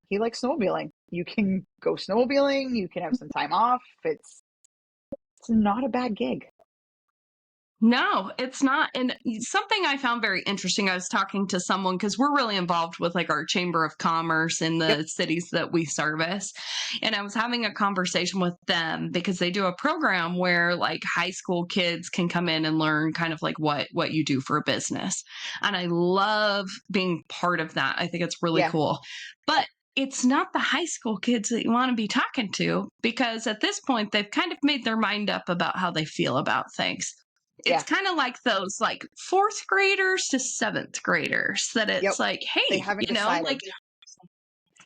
he likes snowmobiling. You can go snowmobiling. You can have some time off. It's not a bad gig. No, it's not. And something I found very interesting, I was talking to someone, because we're really involved with our Chamber of Commerce in the cities that we service. And I was having a conversation with them because they do a program where high school kids can come in and learn kind of what you do for a business. And I love being part of that. I think it's really cool. But it's not the high school kids that you want to be talking to, because at this point, they've kind of made their mind up about how they feel about things. It's kind of like those 4th graders to 7th graders that it's hey, they haven't decided.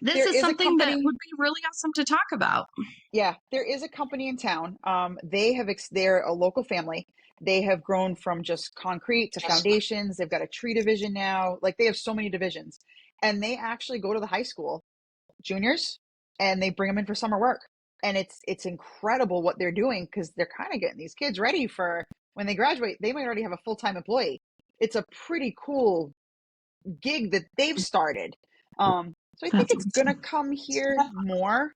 This is something that would be really awesome to talk about. Yeah, there is a company in town. They're a local family. They have grown from just concrete to foundations. They've got a tree division now. They have so many divisions, and they actually go to the high school juniors and they bring them in for summer work. And it's incredible what they're doing, because they're kind of getting these kids ready for when they graduate. They might already have a full-time employee. It's a pretty cool gig that they've started. So I think it's going to come here more.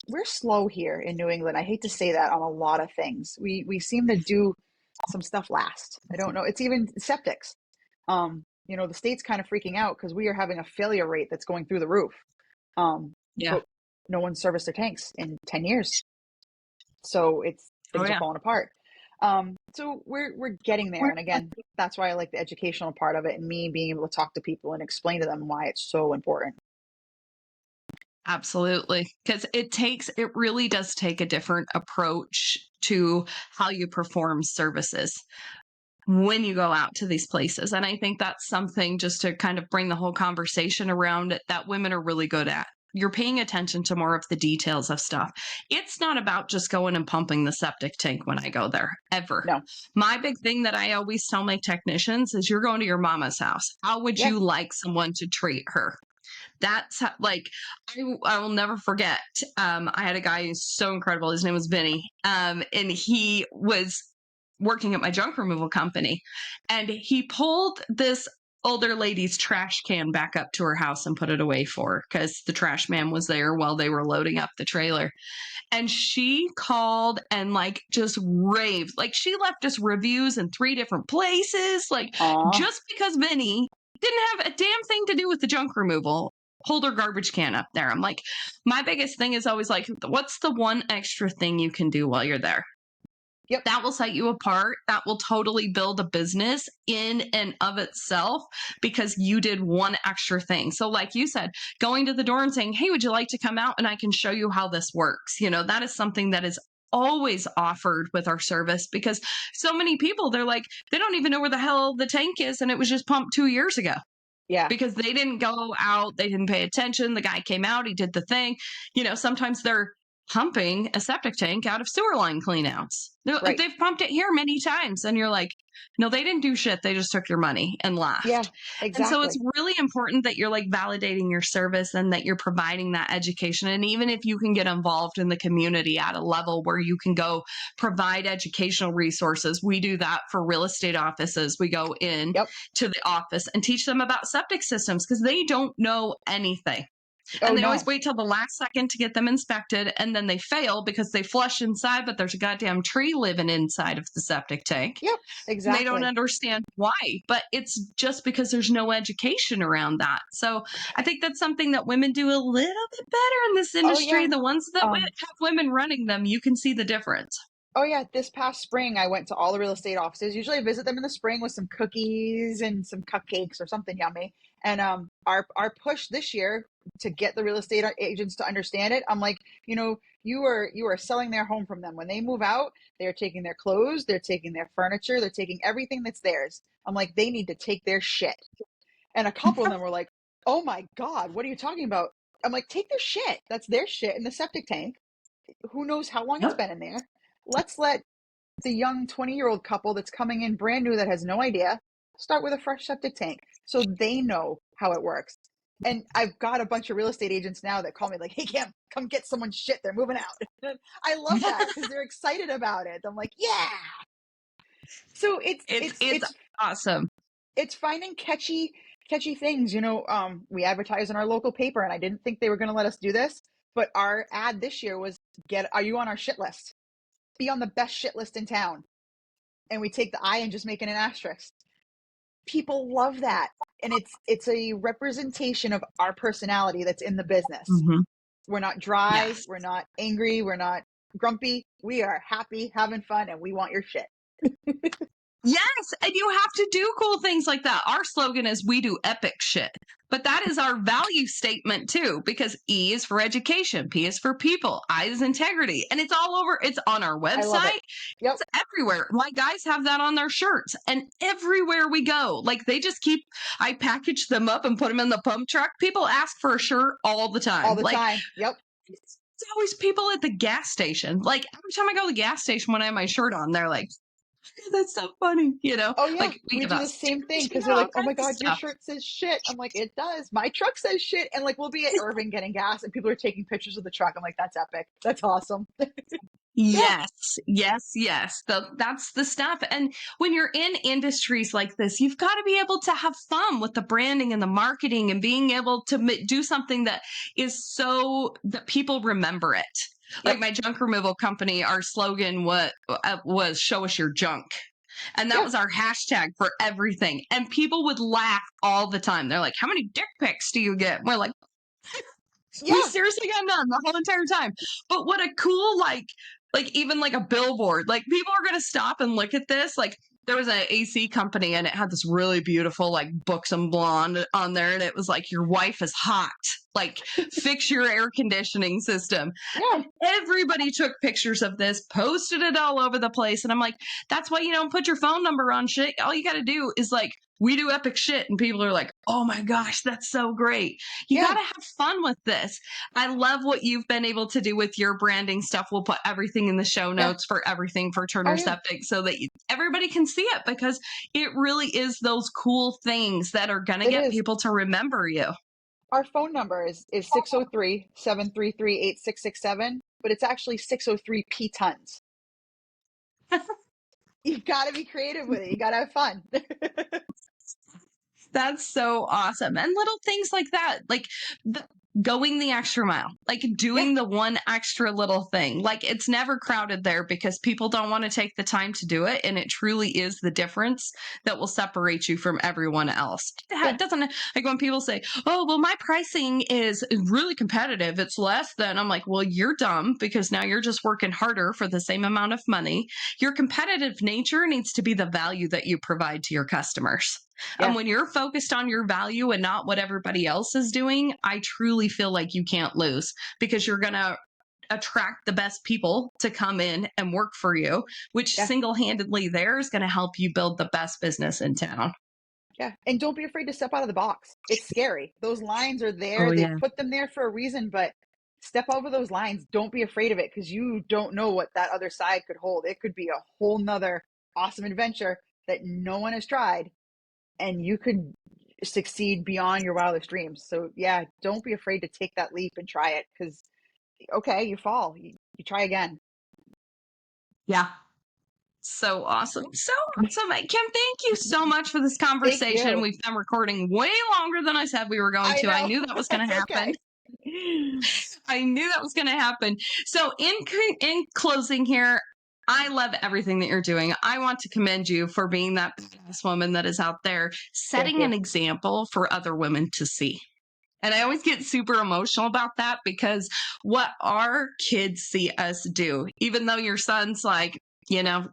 We're slow here in New England. I hate to say that on a lot of things. We seem to do some stuff last. I don't know. It's even septics. The state's kind of freaking out because we are having a failure rate that's going through the roof. But no one's serviced their tanks in 10 years. So things are falling apart. So we're getting there. And again, that's why I like the educational part of it, and me being able to talk to people and explain to them why it's so important. Absolutely. Because it really does take a different approach to how you perform services when you go out to these places. And I think that's something, just to kind of bring the whole conversation around it, that women are really good at. You're paying attention to more of the details of stuff. It's not about just going and pumping the septic tank when I go there, ever. No. My big thing that I always tell my technicians is, you're going to your mama's house. How would you like someone to treat her? That's how, I will never forget. I had a guy who's so incredible. His name was Vinny. And he was working at my junk removal company, and he pulled this older lady's trash can back up to her house and put it away for her, because the trash man was there while they were loading up the trailer. And she called and just raved. She left us reviews in 3 different places. Just because Vinny didn't have a damn thing to do with the junk removal, hold her garbage can up there. I'm my biggest thing is always what's the one extra thing you can do while you're there? Yep. That will set you apart. That will totally build a business in and of itself, because you did one extra thing. So like you said, going to the door and saying, hey, would you like to come out and I can show you how this works? That is something that is always offered with our service, because so many people, they don't even know where the hell the tank is, and it was just pumped 2 years ago. Yeah. Because they didn't go out, they didn't pay attention. The guy came out, he did the thing. Sometimes they're pumping a septic tank out of sewer line cleanouts. Right. They've pumped it here many times. And you're like, no, they didn't do shit. They just took your money and Yeah, left. And so it's exactly. really important that you're like validating your service and that you're providing that education. And even if you can get involved in the community at a level where you can go provide educational resources, we do that for real estate offices. We go in Yep. to the office and teach them about septic systems because they don't know anything. Oh, And they always no. wait till the last second to get them inspected, and then they fail because they flush inside, but there's a goddamn tree living inside of the septic tank. Yep, And they don't exactly. understand why, but it's just because there's no education around that. So I think that's something that women do a little bit better in this Oh, industry. yeah. The ones that have women running them, you can see the difference. Oh, yeah. This past spring, I went to all the real estate offices. Usually I visit them in the spring with some cookies and some cupcakes or something yummy. And our push this year to get the real estate agents to understand it, I'm like, you are selling their home from them. When they move out, they're taking their clothes, they're taking their furniture, they're taking everything that's theirs. I'm like, they need to take their shit. And a couple of them were like, oh my God, what are you talking about? I'm like, take their shit. That's their shit in the septic tank. Who knows how long it's Yep. been in there? Let's let the young 20-year-old couple that's coming in brand new that has no idea start with a fresh septic tank so they know how it works. And I've got a bunch of real estate agents now that call me like, hey, Kim, come get someone's shit. They're moving out. I love that because they're excited about it. I'm like, yeah. So It's awesome. it's finding catchy things. We advertise in our local paper, and I didn't think they were going to let us do this, but our ad this year was, are you on our shit list? Be on the best shit list in town. And we take the I and just make it an asterisk. People love that. And it's a representation of our personality that's in the business. Mm-hmm. We're not dry, Yes. we're not angry, we're not grumpy. We are happy, having fun, and we want your shit. Yes, and you have to do cool things like that. Our slogan is we do epic shit. But that is our value statement too, because E is for education, P is for people, I is integrity. And it's all over, it's on our I love website. it. Yep. It's everywhere. My guys have that on their shirts. And everywhere we go, like they just keep, I package them up and put them in the pump truck. People ask for a shirt all the time. All the like, time. Yep. It's always people at the gas station. Like every time I go to the gas station when I have my shirt on, they're like, that's so funny, Oh, yeah. like We give do the us same thing stickers, because they're all like, oh my kinds of God, your stuff. shirt says shit. I'm like, it does. My truck says shit. And like, we'll be at Irving getting gas and people are taking pictures of the truck. I'm like, that's epic. That's awesome. Yeah. Yes. That's the stuff. And when you're in industries like this, you've got to be able to have fun with the branding and the marketing and being able to do something that is so that people remember it. Like Yep. my junk removal company, our slogan was show us your junk. And that Yeah. was our hashtag for everything. And people would laugh all the time. They're like, how many dick pics do you get? And we're like, we Yeah. seriously got none the whole entire time. But what a cool, like even like a billboard, like people are going to stop and look at this. Like there was an AC company and it had this really beautiful, like buxom blonde on there. And it was like, your wife is hot. Like fix your air conditioning system. Yeah. And everybody took pictures of this, posted it all over the place. And I'm like, that's why you don't put your phone number on shit. All you got to do is like, we do epic shit. And people are like, oh my gosh, that's so great. You Yeah. got to have fun with this. I love what you've been able to do with your branding stuff. We'll put everything in the show notes for everything for Turner Oh, yeah. Septic so that everybody can see it because it really is those cool things that are going to It get is. people to remember you. Our phone number is 603-733-8667, but it's actually 603 P tons. You've got to be creative with it. You got to have fun. That's so awesome. And little things like that, like going the extra mile, like doing the one extra little thing. Like it's never crowded there because people don't want to take the time to do it. And it truly is the difference that will separate you from everyone else. It doesn't, like when people say, oh, well, my pricing is really competitive. It's less than, I'm like, well, you're dumb because now you're just working harder for the same amount of money. Your competitive nature needs to be the value that you provide to your customers. And when you're focused on your value and not what everybody else is doing, I truly feel like you can't lose because you're going to attract the best people to come in and work for you, which single-handedly there is going to help you build the best business in town. Yeah. And don't be afraid to step out of the box. It's scary. Those lines are there. They put them there for a reason, but step over those lines. Don't be afraid of it, because you don't know what that other side could hold. It could be a whole nother awesome adventure that no one has tried, and you could succeed beyond your wildest dreams. So yeah, don't be afraid to take that leap and try it, because okay, you fall, you try again. Yeah. So awesome. So awesome. Kim, thank you so much for this Thank conversation. you. We've been recording way longer than I said we were going I to. I know. knew that was going That's to happen. okay. I knew that was going to happen. So in closing here, I love everything that you're doing. I want to commend you for being that badass woman that is out there, Thank setting you. an example for other women to see. And I always get super emotional about that, because what our kids see us do, even though your son's like, not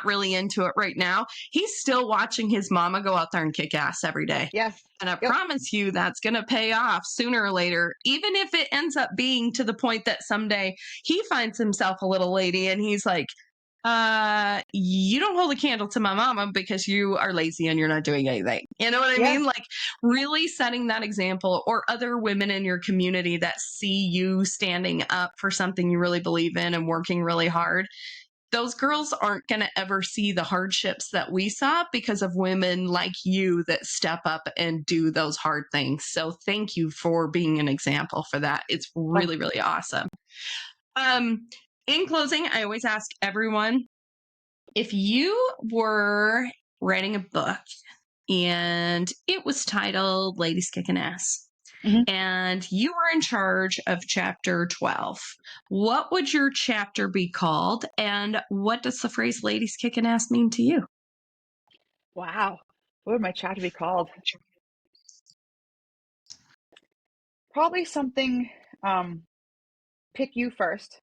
really into it right now, he's still watching his mama go out there and kick ass every day. Yeah. And I Yep. promise you that's going to pay off sooner or later, even if it ends up being to the point that someday he finds himself a little lady and he's like, you don't hold a candle to my mama because you are lazy and you're not doing anything. You know what I Yeah. mean? Like, really setting that example, or other women in your community that see you standing up for something you really believe in and working really hard. Those girls aren't going to ever see the hardships that we saw because of women like you that step up and do those hard things. So thank you for being an example for that. It's really, really awesome. In closing, I always ask everyone, if you were writing a book and it was titled Ladies Kicking Ass, and you were in charge of chapter 12, what would your chapter be called? And what does the phrase ladies kicking ass mean to you? Wow. What would my chapter be called? Probably something, pick you first.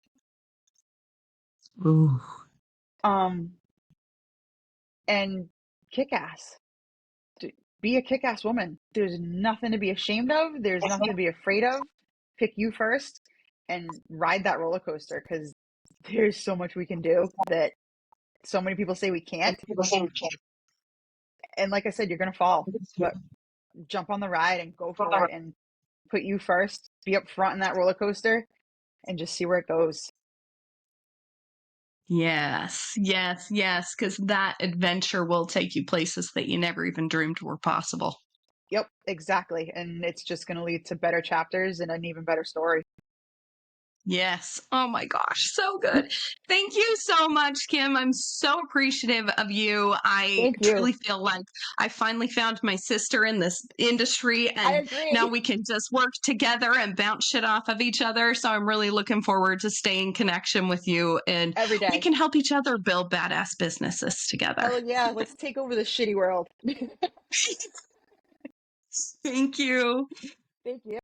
Ooh. And kick ass. Be a kick ass woman. There's nothing to be ashamed of. There's nothing to be afraid of. Pick you first and ride that roller coaster, because there's so much we can do that so many people say we can't. And like I said, you're going to fall, but jump on the ride and go for it, and put you first. Be up front in that roller coaster and just see where it goes. Yes, yes, yes, because that adventure will take you places that you never even dreamed were possible. Yep, exactly. And it's just going to lead to better chapters and an even better story. Yes. Oh my gosh. So good. Thank you so much, Kim. I'm so appreciative of you. I Thank you. truly feel like I finally found my sister in this industry, I and agree. now we can just work together and bounce shit off of each other. So I'm really looking forward to staying in connection with you, and Every we day. can help each other build badass businesses together. Hell yeah. Let's take over the shitty world. Thank you. Thank you.